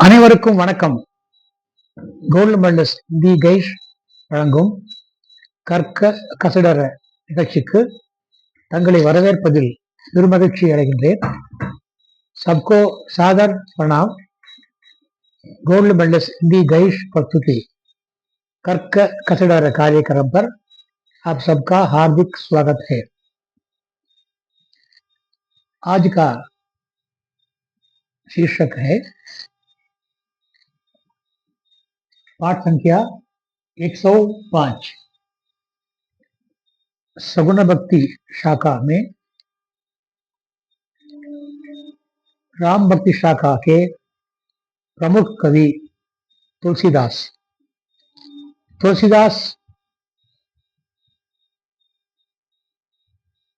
அனைவருக்கும் வணக்கம். Gold medalist தி கைஷ் வழங்கும் கற்க கசடர நிகழ்ச்சிக்கு தங்களை வரவேற்பதில் பெருமகிழ்ச்சி அடைகின்றேன். सबको सादर प्रणाम. गोल्ड मेडलिस्ट दी गैश प्रस्तुति कर्क कसडर कार्यक्रम पर आप सबका हार्दिक स्वागत है. आज का शीर्षक है पाठ संख्या 105. सगुण भक्ति शाखा में राम भक्ति शाखा के प्रमुख कवि तुलसीदास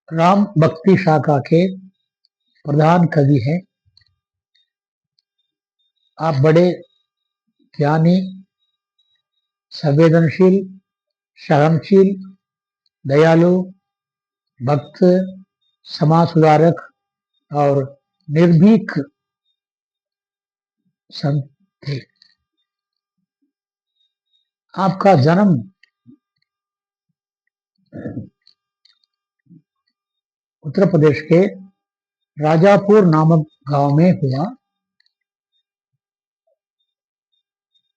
राम भक्ति शाखा के प्रधान कवि हैं. आप बड़े ज्ञानी, संवेदनशील, सहनशील, दयालु, भक्त, समाज सुधारक और निर्भीक संत थे. आपका जन्म उत्तर प्रदेश के राजापुर नामक गांव में हुआ.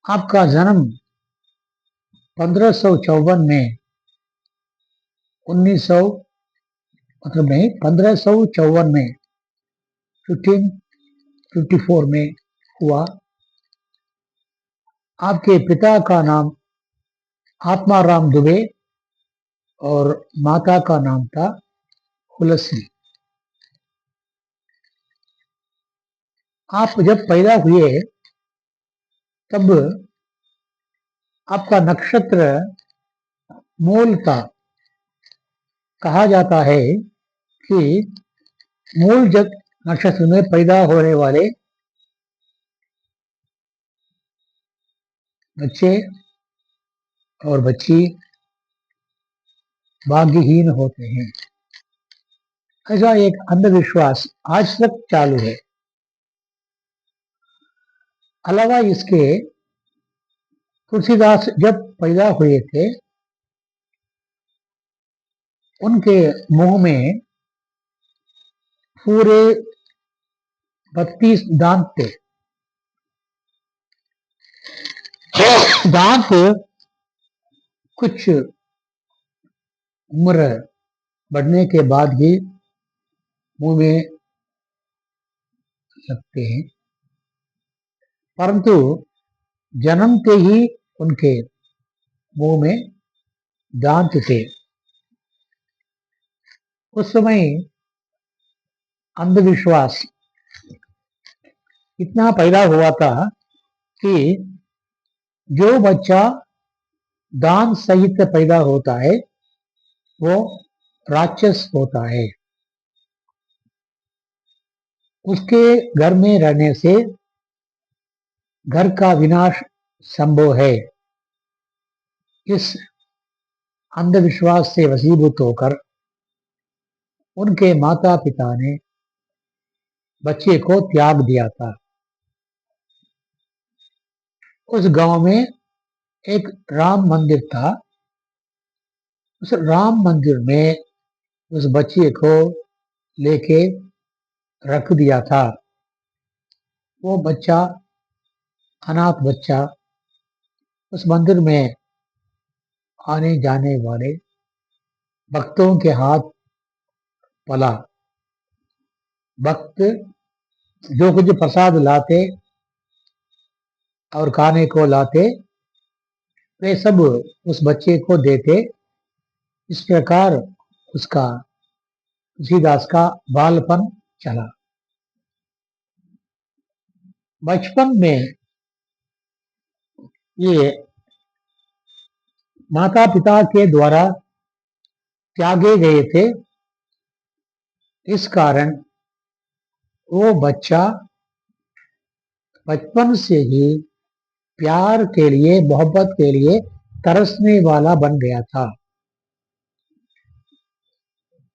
आपका जन्म 1554 में 1554 में 1554 में हुआ. आपके पिता का नाम आत्माराम दुबे और माता का नाम था हुलसी. आप जब पैदा हुए तब आपका नक्षत्र मूल था. कहा जाता है कि मूल नक्षत्र में पैदा होने वाले बच्चे और बच्ची भाग्यहीन होते हैं. ऐसा एक अंधविश्वास आज तक चालू है. अलावा इसके तुलसीदास जब पैदा हुए थे उनके मुंह में पूरे 32 दांत थे. दांत कुछ उम्र बढ़ने के बाद भी मुंह में लगते हैं, परंतु जन्मते ही उनके मुंह में दांत थे. उस समय अंधविश्वास इतना पैदा हुआ था कि जो बच्चा दांत सहित पैदा होता है वो राक्षस होता है. उसके घर में रहने से घर का विनाश संभव है. इस अंधविश्वास से वशीभूत होकर उनके माता पिता ने बच्चे को त्याग दिया था. उस गांव में एक राम मंदिर था. उस राम मंदिर में उस बच्चे को लेके रख दिया था. वो बच्चा, अनाथ बच्चा, उस मंदिर में आने जाने वाले भक्तों के हाथ पला. भक्त जो कुछ प्रसाद लाते और खाने को लाते वे सब उस बच्चे को देते. इस प्रकार उसका तुलसीदास का बालपन चला. बचपन में ये माता पिता के द्वारा त्यागे गए थे. इस कारण वो बच्चा बचपन से ही प्यार के लिए, मोहब्बत के लिए तरसने वाला बन गया था.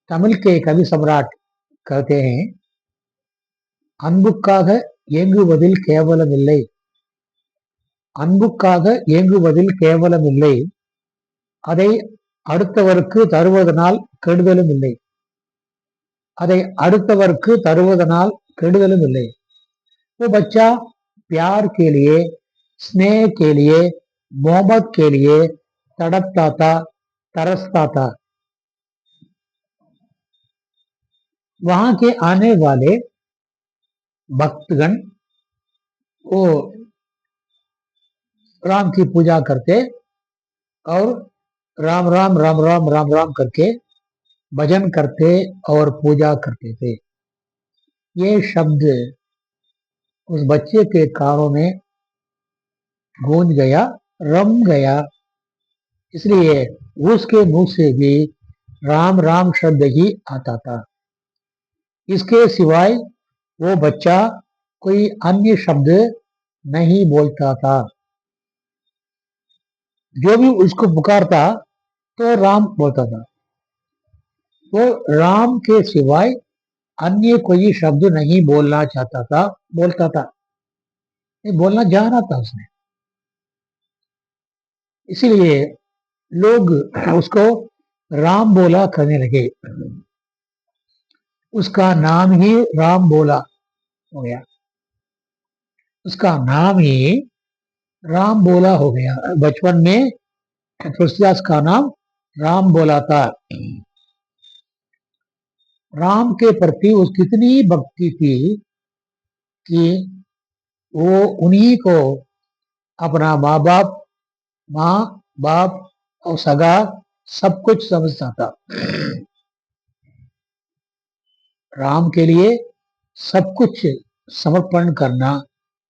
तमिल के कवि सम्राट कहते हैं, அன்புக்காக ஏங்குவதில் கேவலமில்லை, அன்புக்காக ஏங்குவதில் கேவலம் இல்லை, அதை அடுத்தவருக்கு தருவதனால் கெடுதலும் இல்லை, அதை அடுத்தவருக்கு தருவதனால் கெடுதலும் இல்லை। वो बच्चा प्यार के लिए, स्नेह के लिए, मोहब्बत के लिए तड़पता था, तरसता था। वहां के आने वाले भक्तगण वो राम की पूजा करते और राम राम राम राम राम राम करके भजन करते और पूजा करते थे। ये शब्द उस बच्चे के कानों में गूंज गया, रम गया, इसलिए उसके मुंह से भी राम राम शब्द ही आता था। इसके सिवाय वो बच्चा कोई अन्य शब्द नहीं बोलता था। जो भी उसको पुकारता तो राम बोलता था। वो राम के सिवाय अन्य कोई शब्द नहीं बोलना चाहता था, बोलता था, बोलना जाना था उसने। इसीलिए लोग उसको राम बोला करने लगे। उसका नाम ही राम बोला हो गया, उसका नाम ही राम बोला हो गया। बचपन में तुलसीदास का नाम राम बोला था। राम के प्रति उसकी इतनी भक्ति थी कि वो उन्हीं को अपना माँ बाप और सगा सब कुछ समझता था। राम के लिए सब कुछ समर्पण करना,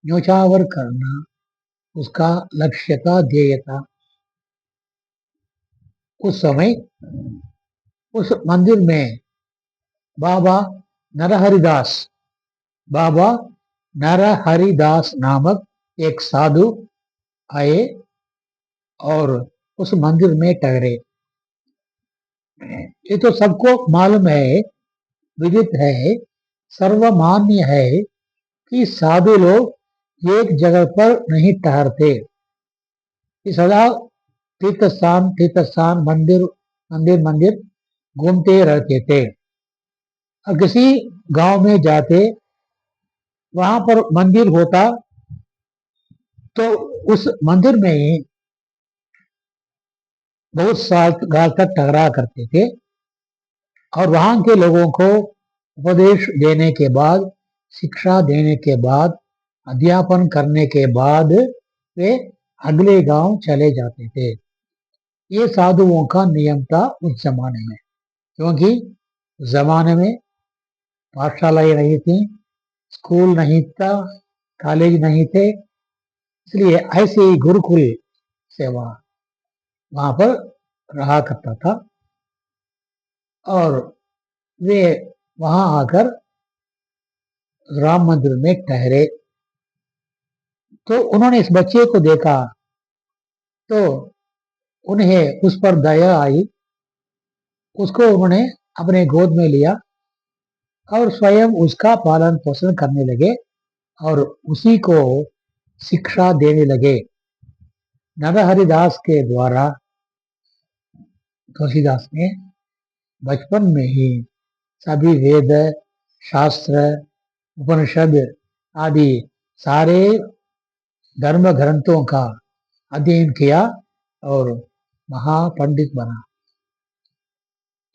न्योछावर करना उसका लक्ष्य था, ध्येय था। उस समय उस मंदिर में बाबा नरहरिदास नामक एक साधु आए और उस मंदिर में ठहरे। ये तो सबको मालूम है, विदित है, सर्वमान्य है कि साधु लोग एक जगह पर नहीं ठहरते, सदा तीर्थ स्थान मंदिर घूमते रहते थे। और किसी गांव में जाते, वहां पर मंदिर होता तो उस मंदिर में ही बहुत साल तक ठहरा करते थे और वहां के लोगों को उपदेश देने के बाद, शिक्षा देने के बाद, अध्यापन करने के बाद वे अगले गांव चले जाते थे। ये साधुओं का नियम था उस जमाने में, क्योंकि जमाने में पाठशालाएं नहीं थी, स्कूल नहीं था, कॉलेज नहीं थे, इसलिए ऐसे ही गुरुकुल सेवा वहां पर रहा करता था। और वे वहां आकर राम मंदिर में ठहरे तो उन्होंने इस बच्चे को देखा तो उन्हें उस पर दया आई। उसको उन्होंने अपने गोद में लिया और स्वयं उसका पालन पोषण करने लगे और उसी को शिक्षा देने लगे। नरहरिदास के द्वारा तुलसीदास ने बचपन में ही सभी वेद, शास्त्र, उपनिषद आदि सारे धर्म ग्रंथों का अध्ययन किया और महापंडित बना।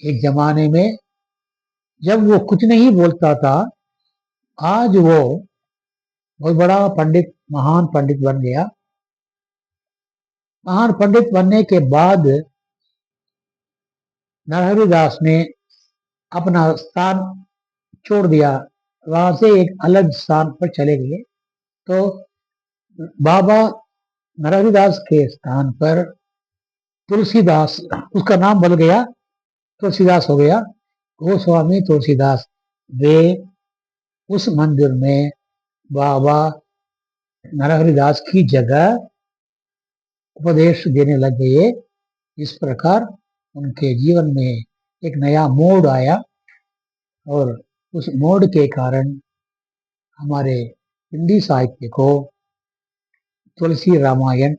एक जमाने में जब वो कुछ नहीं बोलता था, आज वो बहुत बड़ा पंडित, महान पंडित बन गया। महान पंडित बनने के बाद नरहरिदास ने अपना स्थान छोड़ दिया, वहां से एक अलग स्थान पर चले गए। तो बाबा नरहरिदास के स्थान पर तुलसीदास, उसका नाम बदल गया, तुलसीदास हो गया। गोस्वामी तुलसीदास वे उस मंदिर में बाबा नरहरिदास की जगह उपदेश देने लग गए। इस प्रकार उनके जीवन में एक नया मोड़ आया और उस मोड़ के कारण हमारे हिंदी साहित्य को तुलसी रामायण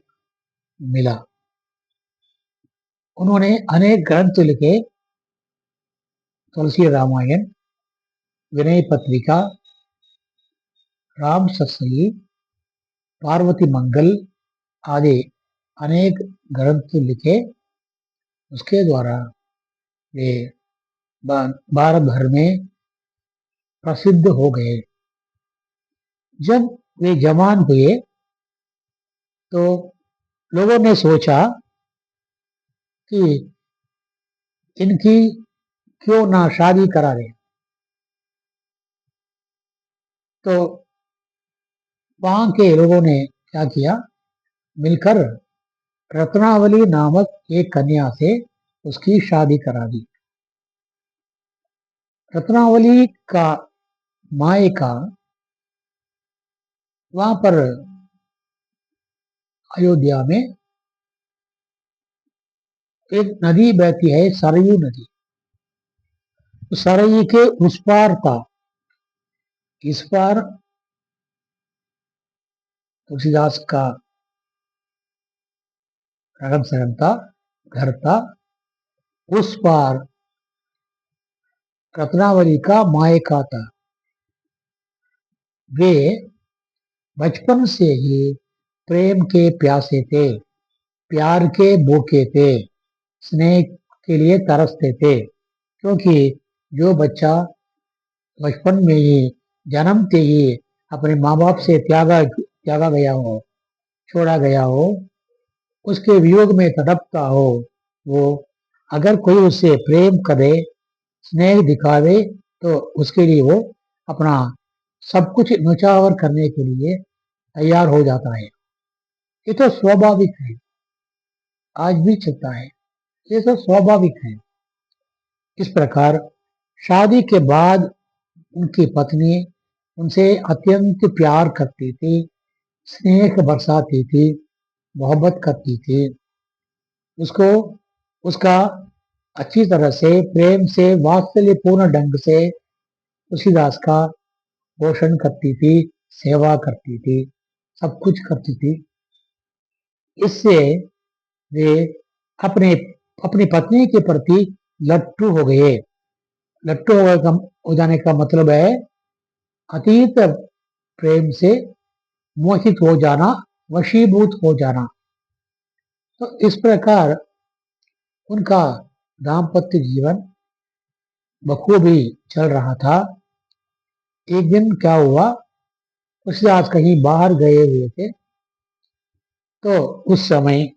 मिला। उन्होंने अनेक ग्रंथ लिखे, तुलसी रामायण, विनय पत्रिका, राम सत्संगी, पार्वती मंगल आदि अनेक ग्रंथ लिखे। उसके द्वारा वे भारत भर में प्रसिद्ध हो गए। जब वे जवान हुए तो लोगों ने सोचा कि इनकी क्यों ना शादी करा दें। तो वहां के लोगों ने क्या किया, मिलकर रत्नावली नामक एक कन्या से उसकी शादी करा दी। रत्नावली का मायका वहां पर अयोध्या में एक नदी बहती है, सरयू नदी। सरयू के उस पार था, इस पार तुलसीदास का रहन सहन था, घर था। उस पार रत्नावली का मायका था। वे बचपन से ही प्रेम के प्यासे थे, प्यार के भूखे थे, स्नेह के लिए तरसते थे। क्योंकि जो बच्चा बचपन में ही, जन्मते ही अपने माँ बाप से त्यागा गया हो, छोड़ा गया हो, उसके वियोग में तड़पता हो, वो अगर कोई उससे प्रेम करे, स्नेह दिखावे, तो उसके लिए वो अपना सब कुछ न्यौछावर करने के लिए तैयार हो जाता है। ये तो स्वाभाविक है, आज भी चलता है, ये तो स्वाभाविक है। इस प्रकार शादी के बाद उनकी पत्नी उनसे अत्यंत प्यार करती थी, स्नेह बरसाती थी, मोहब्बत करती थी। उसको उसका अच्छी तरह से, प्रेम से, वात्सल्यपूर्ण ढंग से तुलसीदास का पोषण करती थी, सेवा करती थी, सब कुछ करती थी। इससे वे अपने अपनी पत्नी के प्रति लट्टू हो गए। लट्टू हो जाने का मतलब है अतीत प्रेम से मोहित हो जाना, वशीभूत हो जाना। तो इस प्रकार उनका दाम्पत्य जीवन बखूबी चल रहा था। एक दिन क्या हुआ, तुलसीदास कहीं बाहर गए हुए थे, तो उस समय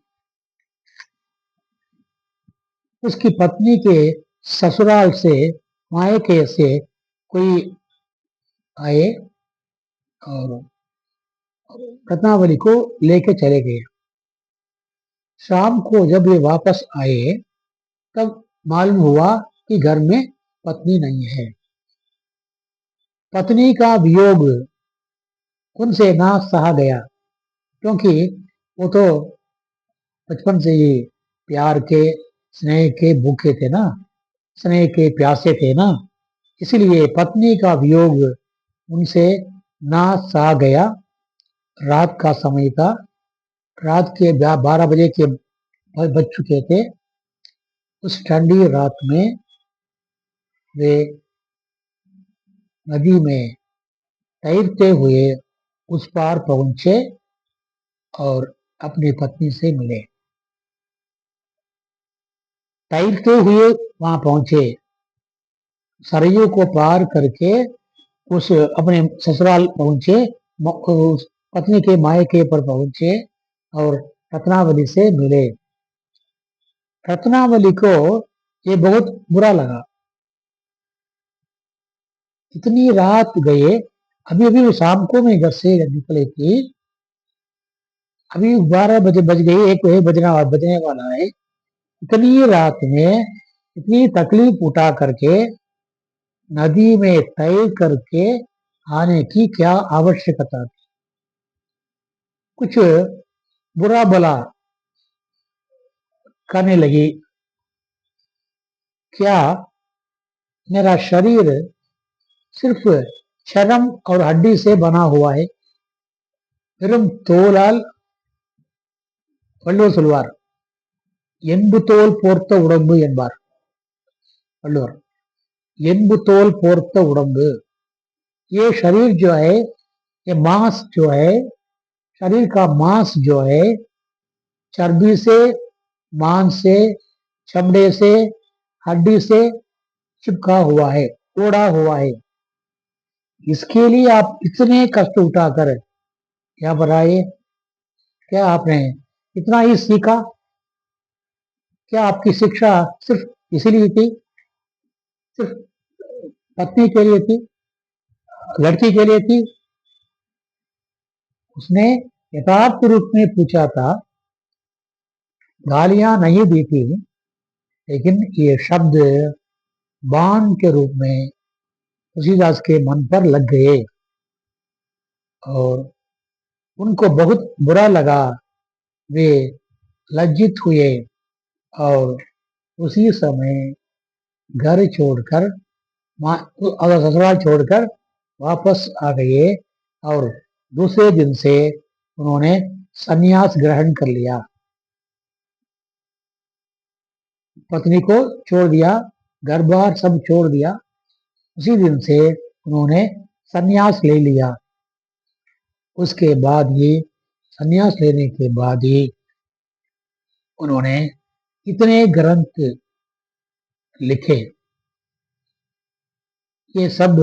उसकी पत्नी के ससुराल से, मायके से कोई आए और रत्नावली को लेके चले गए। शाम को जब ये वापस आए तब मालूम हुआ कि घर में पत्नी नहीं है। पत्नी का वियोग उनसे ना सहा गया, क्योंकि वो तो बचपन से ही प्यार के, स्नेह के भूखे थे ना, स्नेह के प्यासे थे ना। इसलिए पत्नी का वियोग उनसे ना सहा गया। रात का समय था, रात के 12 बजे के बज चुके थे। उस ठंडी रात में वे नदी में तैरते हुए उस पार पहुंचे और अपनी पत्नी से मिले। तैरते हुए वहां पहुंचे, सरयू को पार करके उस अपने ससुराल पहुंचे, उस पत्नी के मायके पर पहुंचे और रत्नावली से मिले। रत्नावली को ये बहुत बुरा लगा। इतनी रात गए, अभी अभी वो शाम को मैं घर से निकले थी, अभी 12 बजे बज गए, एक बजने वाला है। इतनी रात में इतनी तकलीफ उठा करके नदी में तैर करके आने की क्या आवश्यकता थी। कुछ बुरा भला करने लगी, क्या मेरा शरीर सिर्फ चर्म और हड्डी से बना हुआ है, फिर तोलाल வள்ளுவர் சொல்வார், என்பு தோல் போர்த்த உடம்பு என்பார் वल्लुवर। என்பு तोल पोर्त उड़म्बु, ये शरीर जो है, ये मांस जो है, शरीर का मांस जो है चर्बी से, मांस से, चमड़े से, हड्डी से चिपका हुआ है, ओढ़ा हुआ है। इसके लिए आप इतने कष्ट उठाकर यहाँ पर आए, क्या आपने इतना ही सीखा? क्या आपकी शिक्षा सिर्फ इसीलिए थी, सिर्फ पत्नी के लिए थी, लड़की के लिए थी? उसने यथार्थ रूप में पूछा था, गालियां नहीं दी थी, लेकिन ये शब्द बाण के रूप में तुलसीदास के मन पर लग गए और उनको बहुत बुरा लगा। वे लज्जित हुए और उसी समय घर छोड़कर, ससुराल छोड़कर वापस आ गए और दूसरे दिन से उन्होंने संन्यास ग्रहण कर लिया, पत्नी को छोड़ दिया, घर बार सब छोड़ दिया। उसी दिन से उन्होंने संन्यास ले लिया। उसके बाद ही, संन्यास लेने के बाद ही उन्होंने इतने ग्रंथ लिखे। ये सब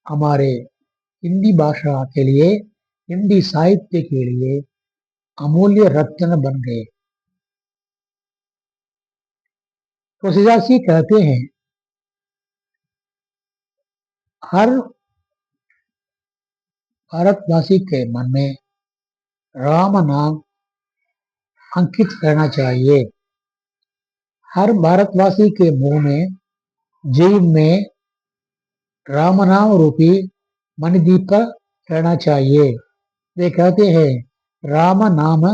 हमारे हिंदी भाषा के लिए, हिंदी साहित्य के लिए अमूल्य रत्न बन गए। तुलसीदास जी कहते हैं, हर भारतवासी के मन में राम नाम अंकित रहना चाहिए। हर भारतवासी के मुंह में, जीव में राम नाम रूपी मणिदीप रहना चाहिए। वे कहते हैं, राम नाम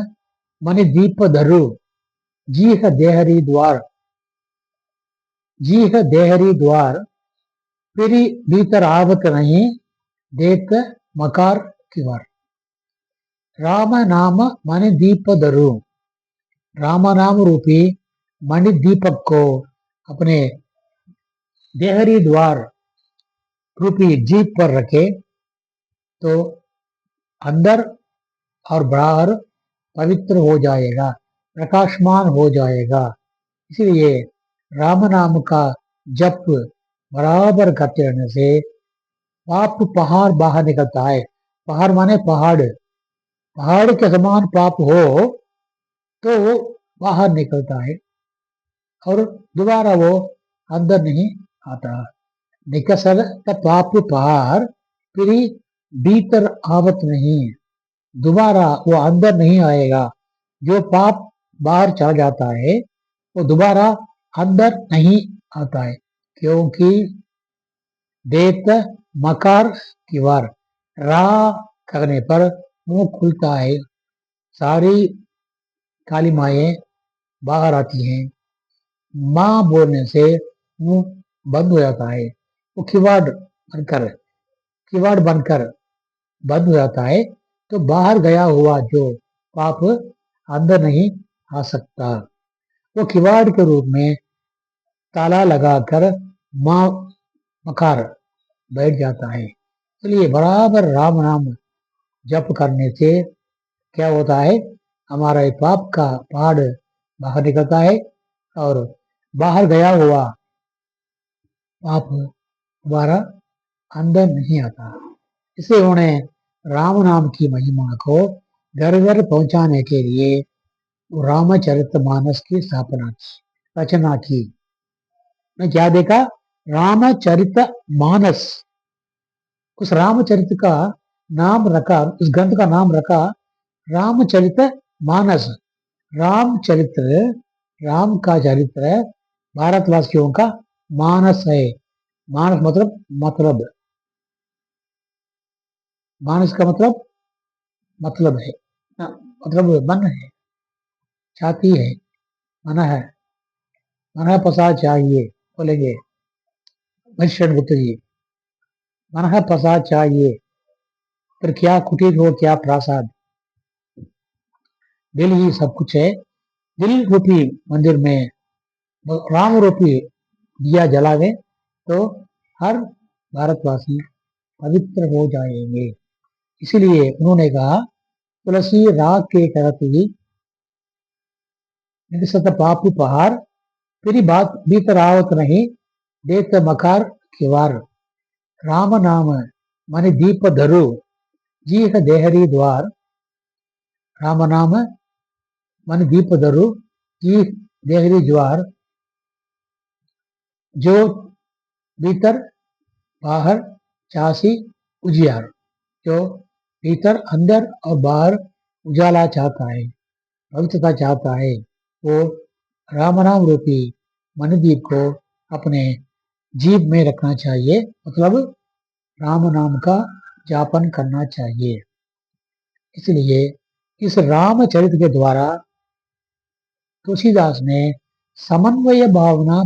मणिदीप धरु, जीह देहरी द्वार, जीह देहरी द्वार, फिर भीतर आवत नहीं, देत मकार की वार। राम नाम मणिदीप धरु, राम नाम रूपी मणिदीपक को अपने देहरी द्वार रूपी जीभ पर रखे तो अंदर और बाहर पवित्र हो जाएगा, प्रकाशमान हो जाएगा। इसलिए राम नाम का जप बराबर करते रहने से पाप पहाड़ बाहर निकलता है। पहाड़ माने पहाड़, पहाड़ के समान पाप हो तो वो बाहर निकलता है और दोबारा वो अंदर नहीं आता। निकसल पाप पहाड़, फिर भीतर आवत नहीं, दोबारा वो अंदर नहीं आएगा। जो पाप बाहर चला जाता है वो दोबारा अंदर नहीं आता है, क्योंकि देत मकार की वार, रा करने पर मुंह खुलता है, सारी काली माएँ बाहर आती हैं। माँ बोलने से मुंह बंद हो जाता है, वो किवाड़ बनकर बंद हो जाता है, तो बाहर गया हुआ जो पाप अंदर नहीं आ सकता। वो किवाड़ के रूप में ताला लगाकर माँ मकार बैठ जाता है। इसलिए बराबर राम नाम जप करने से क्या होता है, हमारा पाप का पहाड़ बाहर निकलता है और बाहर गया हुआ पाप दोबारा अंदर नहीं आता। इसे उन्हें राम नाम की महिमा को घर घर पहुंचाने के लिए रामचरितमानस की स्थापना की, रचना की। मैं क्या देखा, रामचरितमानस, उस रामचरित का नाम रखा, उस ग्रंथ का नाम रखा रामचरितमानस। रामचरित्र, राम का चरित्र भारतवासियों का मानस है। मानस मतलब मानस का मतलब है, मतलब मन है, छाती है, मन है प्रसाद चाहिए, बोलेंगे भीषण गुप्त जी। मन है प्रसाद चाहिए, फिर क्या कुटीर हो क्या प्रासाद। दिल ही सब कुछ है। दिल रूपी मंदिर में राम रूपी दिया जलावे तो हर भारतवासी पवित्र हो जाएंगे। इसीलिए उन्होंने कहा, तुलसी राग के करती निकसत पाप पहाड़, तेरी बात भीतर आवत नहीं, देत मकार किवार। राम नाम मन दीप धरु, जीह देहरी द्वार। राम नाम मन दीप धरु, जीह देहरी द्वार। जो भीतर बाहर चासी उजियार, जो भीतर अंदर और बाहर उजाला चाहता है, पवित्रता चाहता है, वो राम नाम रूपी मनदीप को अपने जीभ में रखना चाहिए, मतलब राम नाम का जापन करना चाहिए। इसलिए इस रामचरित के द्वारा तुलसीदास ने समन्वय भावना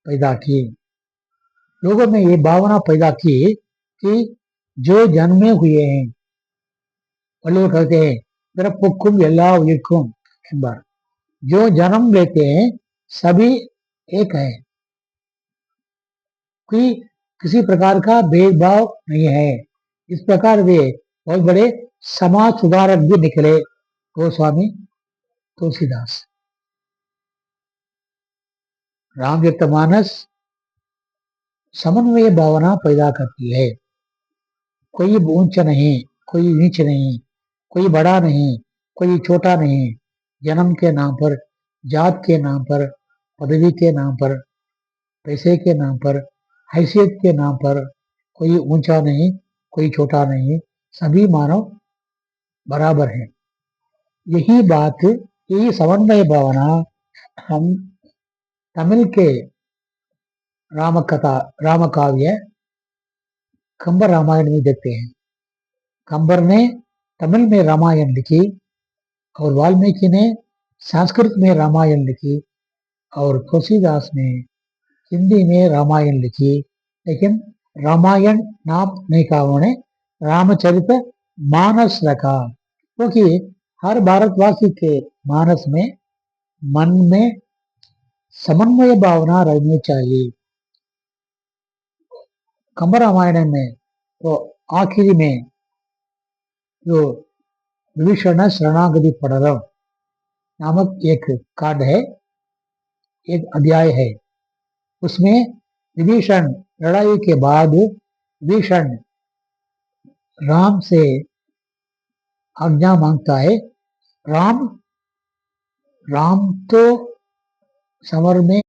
पैदा की। लोगों में ये भावना पैदा की कि जो जन्मे हुए हैं, लोग कहते हैं पिறப்புக்கும் எல்லா உயிர்க்கும் என்பார், जो जन्म लेते हैं सभी एक है, कि किसी प्रकार का भेदभाव नहीं है। इस प्रकार वे बहुत बड़े समाज सुधारक भी निकले गोस्वामी तुलसीदास। रामचरितमानस समन्वय भावना पैदा करती है। कोई ऊंच नहीं, कोई नीच नहीं, कोई बड़ा नहीं, कोई छोटा नहीं। जन्म के नाम पर, जात के नाम पर, पदवी के नाम पर, पैसे के नाम पर, हैसियत के नाम पर कोई ऊंचा नहीं, कोई छोटा नहीं, सभी मानव बराबर हैं। यही बात, यही समन्वय भावना हम तमिल के राम काव्य कंबर रामायण में देखते हैं। कंबर ने तमिल में रामायण लिखी और वाल्मीकि ने संस्कृत में रामायण लिखी और तुलसीदास ने हिंदी में रामायण लिखी। लेकिन रामायण नाम नहीं कहा उन्होंने, रामचरित मानस रखा, क्योंकि हर भारतवासी के मानस में, मन में समन्वय भावना रहनी चाहिए। कंबर रामायण में तो आखिरी में जो विभीषण शरणागति पड़रव नामक एक कांड है, एक अध्याय है, उसमें विभीषण लड़ाई के बाद विभीषण राम से आज्ञा मांगता है। राम तो समर में